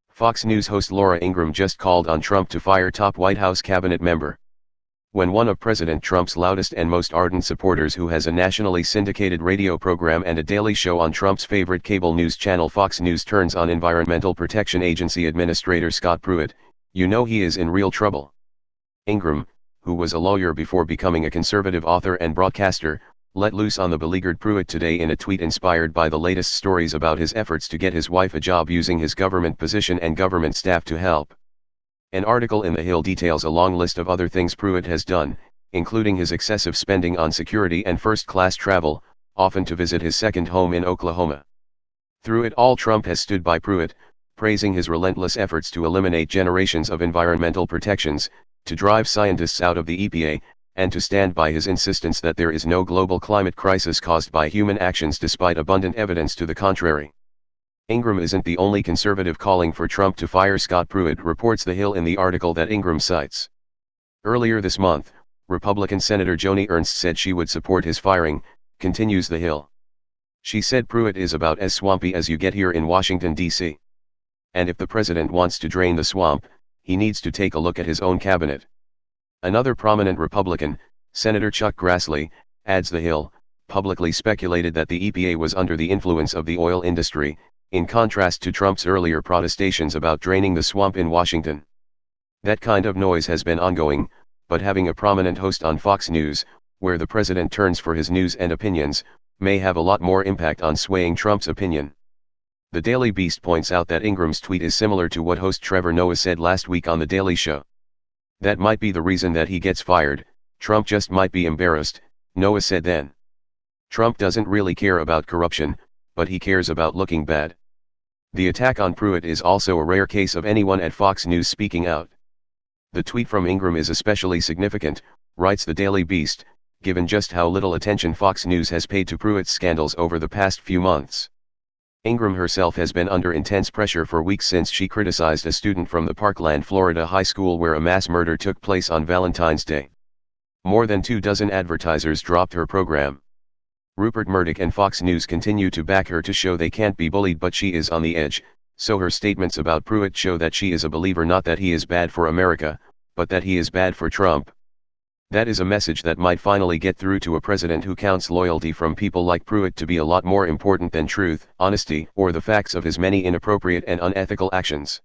Fox News host Laura Ingraham just called on Trump to fire top White House cabinet member. When one of President Trump's loudest and most ardent supporters, who has a nationally syndicated radio program and a daily show on Trump's favorite cable news channel Fox News, turns on Environmental Protection Agency Administrator Scott Pruitt, you know he is in real trouble. Ingraham, who was a lawyer before becoming a conservative author and broadcaster, let loose on the beleaguered Pruitt today in a tweet inspired by the latest stories about his efforts to get his wife a job using his government position and government staff to help. An article in The Hill details a long list of other things Pruitt has done, including his excessive spending on security and first-class travel, often to visit his second home in Oklahoma. Through it all, Trump has stood by Pruitt, praising his relentless efforts to eliminate generations of environmental protections, to drive scientists out of the EPA, and to stand by his insistence that there is no global climate crisis caused by human actions despite abundant evidence to the contrary. Ingraham isn't the only conservative calling for Trump to fire Scott Pruitt, reports The Hill in the article that Ingraham cites. Earlier this month, Republican Senator Joni Ernst said she would support his firing, continues The Hill. She said Pruitt is about as swampy as you get here in Washington, D.C. And if the president wants to drain the swamp, he needs to take a look at his own cabinet. Another prominent Republican, Senator Chuck Grassley, adds The Hill, publicly speculated that the EPA was under the influence of the oil industry, in contrast to Trump's earlier protestations about draining the swamp in Washington. That kind of noise has been ongoing, but having a prominent host on Fox News, where the president turns for his news and opinions, may have a lot more impact on swaying Trump's opinion. The Daily Beast points out that Ingraham's tweet is similar to what host Trevor Noah said last week on The Daily Show. That might be the reason that he gets fired. Trump just might be embarrassed, Noah said then. Trump doesn't really care about corruption, but he cares about looking bad. The attack on Pruitt is also a rare case of anyone at Fox News speaking out. The tweet from Ingraham is especially significant, writes the Daily Beast, given just how little attention Fox News has paid to Pruitt's scandals over the past few months. Ingraham herself has been under intense pressure for weeks since she criticized a student from the Parkland, Florida high school where a mass murder took place on Valentine's Day. More than 24 advertisers dropped her program. Rupert Murdoch and Fox News continue to back her to show they can't be bullied, but she is on the edge, so her statements about Pruitt show that she is a believer, not that he is bad for America, but that he is bad for Trump. That is a message that might finally get through to a president who counts loyalty from people like Pruitt to be a lot more important than truth, honesty, or the facts of his many inappropriate and unethical actions.